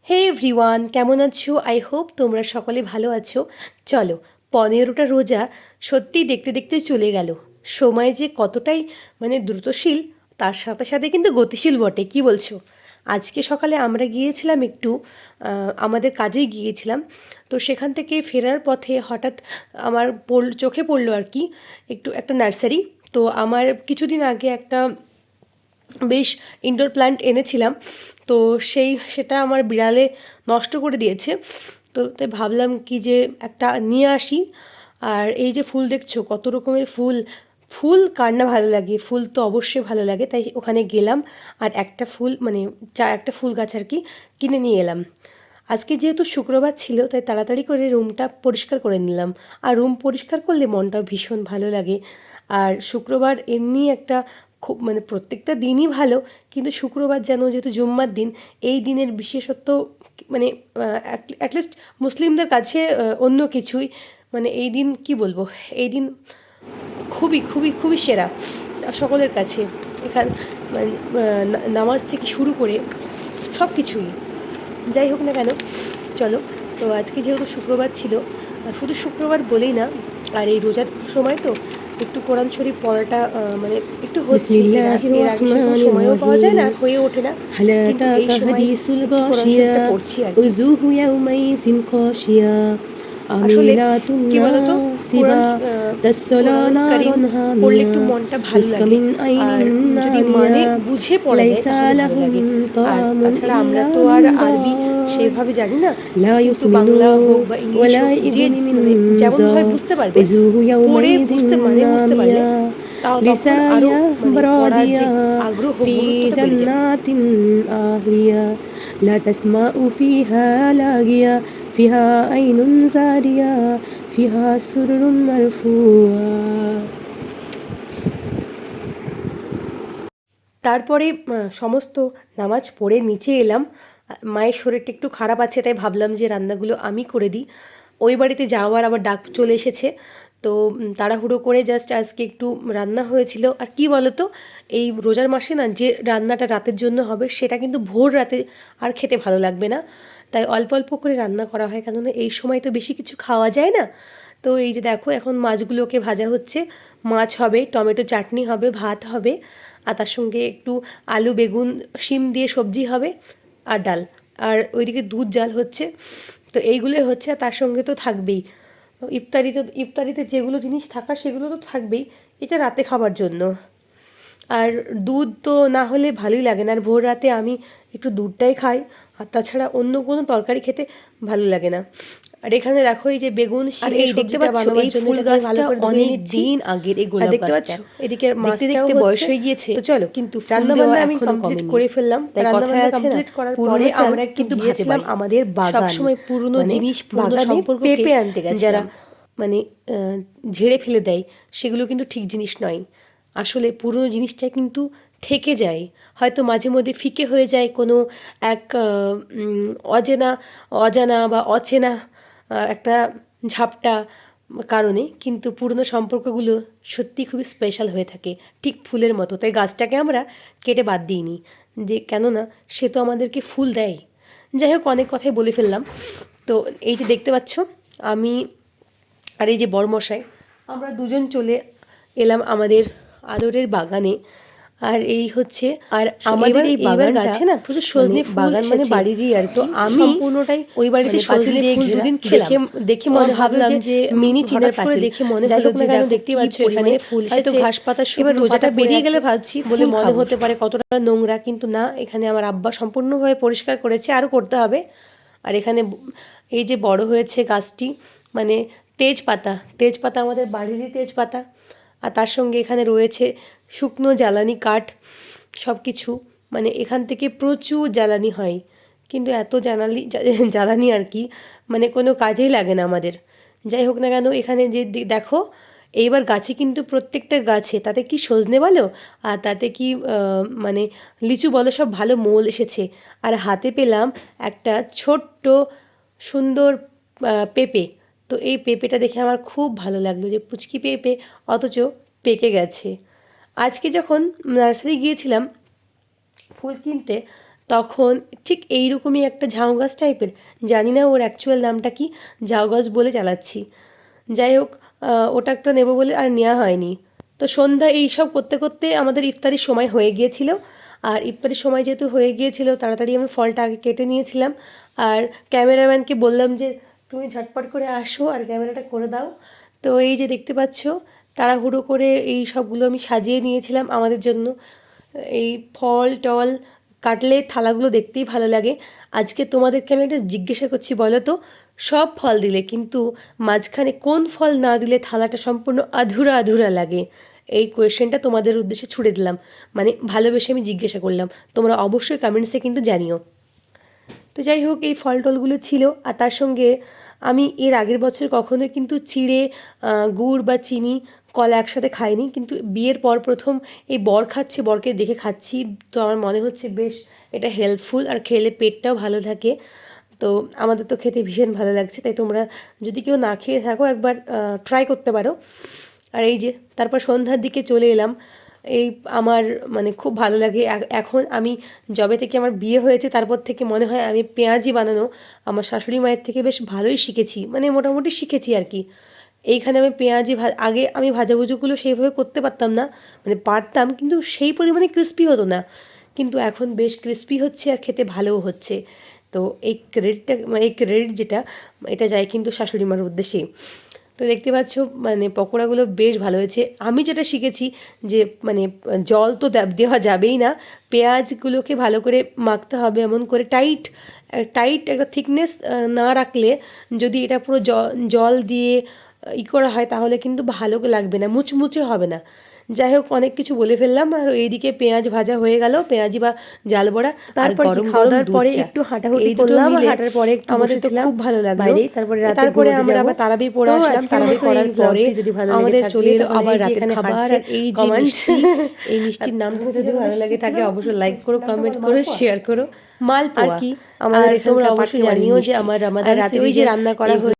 হে everyone, কেমন আছো? I hope তোমরা সকলে ভালো আছো। চলো, 15টা রোজা সত্যিই দেখতে দেখতে চলে গেল। সময় যে কতটাই দ্রুতশীল, তার সাথে সাথে কিন্তু গতিশীল বটে, কি বলছো? আজকে সকালে আমরা গিয়েছিলাম একটু আমাদের কাজেই গিয়েছিলাম। তো সেখান থেকে ফেরার পথে হঠাৎ আমার চোখে পড়লো আর কি একটু একটা নার্সারি। তো আমার কিছুদিন আগে একটা বেশ ইনডোর প্ল্যান্ট এনেছিলাম, তো সেটা আমার বিড়ালে নষ্ট করে দিয়েছে। তো তাই ভাবলাম কি যে একটা নিয়ে আসি। আর এই যে ফুল দেখছো, কত রকমের ফুল। ফুল কার না ভালো লাগে, ফুল তো অবশ্যই ভালো লাগে, তাই ওখানে গেলাম আর একটা ফুল একটা ফুল গাছ আর কি কিনে নিয়ে এলাম। আজকে যেহেতু শুক্রবার ছিল, তাই তাড়াতাড়ি করে রুমটা পরিষ্কার করে নিলাম। আর রুম পরিষ্কার করলে মনটা ভীষণ ভালো লাগে। আর শুক্রবার এমনি একটা খুব প্রত্যেকটা দিনই ভালো, কিন্তু শুক্রবার যেহেতু জুম্মার দিন, এই দিনের বিশেষত্ব মানে অ্যাটলিস্ট মুসলিমদের কাছে অন্য কিছুই। এই দিন কি বলবো, এই দিন খুবই খুবই খুবই সেরা সকলের কাছে। এখানে নামাজ থেকে শুরু করে সব কিছুই, যাই হোক না কেন। চলো, তো আজকে যেহেতু শুক্রবার ছিল, শুধু শুক্রবার বলেই না, আর এই রোজার সময় তো একটু কোরআন শরীফ পড়াটা একটু হচ্ছে। এর আগে সেরকম সময়ও পাওয়া যায় না, আর হয়ে ওঠে না, কিন্তু এই সময় একটু কোরআন শরীফটা পড়ছি আর কি। আসলে কি বলতো, কোরআন কোরআন কারিম পড়লে একটু মনটা ভালো লাগে, আর যদি বুঝে পড়া যায় তাহলে ভালো লাগে। আর তাছাড়া আমরা তো আর আরবি সেভাবে জানি না, কিন্তু বাংলা হোক বা ইংলিশ হোক, যে যেমনভাবে বুঝতে পারবে, পড়ে বুঝতে পারলে তাও তখন আরও পড়ার যে আগ্রহ, গুরুত্বটা বেড়ে যায়। তারপরে সমস্ত নামাজ পড়ে নিচে এলাম। মায়ের শরীরটা একটু খারাপ আছে, তাই ভাবলাম যে রান্নাগুলো আমি করে দিই। ওই বাড়িতে যাওয়ার আবার ডাক চলে এসেছে। তো তাড়াহুড়ো করে জাস্ট আজকে একটু রান্না হয়েছিল। আর কি বলতো, এই রোজার মাসে না যে রান্নাটা রাতের জন্য হবে, সেটা কিন্তু ভোর রাতে আর খেতে ভালো লাগবে না, তাই অল্প অল্প করে রান্না করা হয়, কেননা এই সময় তো বেশি কিছু খাওয়া যায় না। তো এই যে দেখো, এখন মাছগুলোকে ভাজা হচ্ছে। মাছ হবে, টমেটো চাটনি হবে, ভাত হবে, আর তার সঙ্গে একটু আলু বেগুন শিম দিয়ে সবজি হবে, আর ডাল। আর ওইদিকে দুধ জাল হচ্ছে। তো এইগুলোই হচ্ছে, আর তার সঙ্গে তো থাকবেই ইফতারিতে যেগুলো জিনিস থাকার সেগুলো তো থাকবেই। এটা রাতে খাবার জন্য। আর দুধ তো না হলে ভালোই লাগে না, আর ভোর রাতে আমি একটু দুধটাই খাই। আর তাছাড়া অন্য কোনো তরকারি খেতে ভালো লাগে না। আর এখানে দেখো, এই যে বেগুন আর শিমের এই দেখতে সবজিটা পাচ্ছ, বানানোর এই জন্য ফুল এটাকে ভালো গাছটা করে ধুয়ে অনেক নিচ্ছি। দিন আগের এই আর গোলাপ দেখতে পাচ্ছ, গাছটা এদিকে দেখতে মাছটাও দেখতে বয়স হচ্ছে। হয়ে গিয়েছে, তো চলো, কিন্তু ফুল দেওয়া রান্নাবান্না আমি এখনো কমপ্লিট কমেনি। করে ফেললাম। তাই কথায় রান্নাবান্না আছে না, কমপ্লিট করার পুরনো পরে চাল আমরা একটু কিন্তু ভাতে গিয়েছিলাম বাড়ে। আমাদের বাগান, সবসময় পুরনো জিনিস, পুরনো বাগানে সম্পর্ককে পেঁপে আনতে যারা গেছিলাম। মানে ঝেড়ে ফেলে দেয়, সেগুলো কিন্তু ঠিক জিনিস নয়। আসলে পুরনো জিনিসটা কিন্তু থেকে যায়, হয়তো মাঝে মধ্যে ফিকে হয়ে যায় কোনো এক অজানা অজানা বা অচেনা একটা ঝাপটা কারণে, কিন্তু পুরনো সম্পর্কগুলো সত্যি খুবই স্পেশাল হয়ে থাকে, ঠিক ফুলের মতো। তাই গাছটাকে আমরা কেটে বাদ দিইনি, যে কেননা সে তো আমাদেরকে ফুল দেয়। যাই হোক, অনেক কথাই বলে ফেললাম। তো এই যে দেখতে পাচ্ছ, আমি আর এই যে বড়মশাই, আমরা দুজন চলে এলাম আমাদের আদরের বাগানে। আর এই হচ্ছে, আর আমাদের এই বাগানটা গাছে না প্রচুর সজনে ফুল বাগান এসেছে। বাড়িরই আর তো কি, আমি সম্পূর্ণটাই ওই বাড়িতে পাঁচিল সজনে দিয়ে ফুল ঘেরা। দুদিন খেলাম, দেখে তো মনে ভাবলাম হলো যে মিনি চিনের হঠাৎ করে পাঁচিল। দেখে মনে যাই হলো হোক না যে কেন, দেখো দেখতেই কি পাচ্ছ এখানে পরিমাণে ফুল হয়তো এসেছে। ঘাস পাতা এবার শুকনো রোজাটা পাতা পড়ে বেরিয়ে আছে গেলে ভাবছি বলে ফুল মনে খাবো। হতে পারে কতটা নোংরা, কিন্তু না, এখানে আমার আব্বা সম্পূর্ণভাবে পরিষ্কার করেছে, আরও করতে হবে। আর এখানে এই যে বড় হয়েছে গাছটি, মানে তেজপাতা আমাদের বাড়িরই তেজপাতা। আর তার সঙ্গে এখানে রয়েছে শুকনো জ্বালানি কাঠ, সব কিছু। এখান থেকে প্রচুর জ্বালানি হয়, কিন্তু এত জ্বালানি আর কি কোনো কাজেই লাগে না আমাদের। যাই হোক না কেন, এখানে যে দেখো, এইবার গাছে কিন্তু প্রত্যেকটা গাছে, তাতে কি সজনে বলো আর তাতে কি লিচু বলো, সব ভালো মোল এসেছে। আর হাতে পেলাম একটা ছোট্ট সুন্দর পেঁপে। তো এই পেঁপেটা দেখে আমার খুব ভালো লাগলো, যে পুচকি পেঁপে, অথচ পেকে গেছে। আজকে যখন নার্সারি গিয়েছিলাম ফুল কিনতে, তখন ঠিক এইরকমই একটা ঝাউ গাছ টাইপের, জানি না ওর অ্যাকচুয়াল নামটা কি, ঝাউ গাছ বলে চালাচ্ছি। যাই হোক, ওটা একটা নেবো বলে আর নেওয়া হয়নি। তো সন্ধ্যা এইসব করতে করতে আমাদের ইফতারির সময় হয়ে গিয়েছিল। আর ইফতারির সময় যেহেতু হয়ে গিয়েছিল, তাড়াতাড়ি আমি ফলটা আগে কেটে নিয়েছিলাম। আর ক্যামেরাম্যানকে বললাম যে তুমি ঝটপট করে আসো আর ক্যামেরাটা করে দাও। তো এই যে দেখতে পাচ্ছ, তাড়াহুড়ো করে এই সবগুলো আমি সাজিয়ে নিয়েছিলাম আমাদের জন্য। এই ফল টল কাটলে থালাগুলো দেখতেই ভালো লাগে। আজকে তোমাদেরকে আমি একটা জিজ্ঞাসা করছি, বলো তো, সব ফল দিলে কিন্তু মাঝখানে কোন ফল না দিলে থালাটা সম্পূর্ণ আধুরা আধুরা লাগে? এই কোয়েশ্চেনটা তোমাদের উদ্দেশ্যে ছুড়ে দিলাম, মানে ভালোবেসে আমি জিজ্ঞাসা করলাম। তোমরা অবশ্যই কমেন্টসে কিন্তু জানিও। তো যাই হোক, এই ফল টলগুলো ছিল। আর তার সঙ্গে আমি এর আগের বছর কখনোই কিন্তু চিড়ে, গুড় বা চিনি, কলা একসাথে খাইনি, কিন্তু বিয়ের পর প্রথম এই বর খাচ্ছে, বরকে দেখে খাচ্ছি। তো আমার মনে হচ্ছে বেশ এটা হেল্পফুল, আর খেলে পেটটাও ভালো থাকে। তো আমাদের তো খেতে ভীষণ ভালো লাগছে, তাই তোমরা যদি কেউ না খেয়ে থাকো একবার ট্রাই করতে পারো। আর এই যে তারপর সন্ধ্যার দিকে চলে এলাম। এই আমার মানে খুব ভালো লাগে এখন আমি যবে থেকে আমার বিয়ে হয়েছে তারপর থেকে মনে হয় আমি পেঁয়াজি বানানো আমার শাশুড়ি মায়ের থেকে বেশ ভালোই শিখেছি, মানে মোটামুটি শিখেছি আর কি। এইখানে আমি পেঁয়াজি আগে আমি ভাজাভুজিগুলো সেইভাবে করতে পারতাম না, মানে পারতাম কিন্তু সেই পরিমাণে ক্রিস্পি হতো না, কিন্তু এখন বেশ ক্রিস্পি হচ্ছে আর খেতে ভালোও হচ্ছে। তো এই ক্রেডিটটা, এই ক্রেডিট যেটা, এটা যায় কিন্তু শাশুড়ি মার উদ্দেশ্যে। তো দেখতে পাচ্ছ মানে পকোড়াগুলো বেশ ভালো হয়েছে। আমি যেটা শিখেছি যে মানে জল তো দেওয়া যাবেই না, পেঁয়াজগুলোকে ভালো করে মাখতে হবে, এমন করে টাইট টাইট একটা থিকনেস না রাখলে, যদি এটা পুরো জল দিয়ে করা হয় তাহলে কিন্তু ভালো লাগবে না, মুচমুচে হবে না। যাই হোক, অনেক কিছু বলে ফেললাম। আর এইদিকে পেঁয়াজ ভাজা হয়ে গেল, পেঁয়াজি বা জাল বড়া, তারপর গরম খাওয়া গরম দাওয়ার দুধ পরে চা। একটু হাঁটাহুটি এই দুটো করলাম, মিলে হাঁটার পরে একটু আমাদের তো বসেছিলাম খুব ভালো লাগলো বাইরে। তারপরে রাতে তারপরে ঘুমোতে আমরা যাবো। আবার তারাবি পড়ে তো আসলাম। আজকের তারাবি মতো পড়ার এই পরে ব্লগটি যদি ভালো লেগে আমাদের থাকে চলে এলো তাহলে আবার এই যে রাতের এখানে খাবার। খাচ্ছে আর এই যে কমেন্ট। মিষ্টি, এই মিষ্টির নামটা যদি ভালো লাগে থাকে অবশ্যই লাইক করো, কমেন্ট করো, শেয়ার করো। মালপোয়া আর কি আমাদের আর তোমরা এখানকার অবশ্যই পাটকেবাড়ির জানিও যে মিষ্টি। আমার আর রামাদান রাতে ওই যে সিরিজের রান্না করা এই হয়ে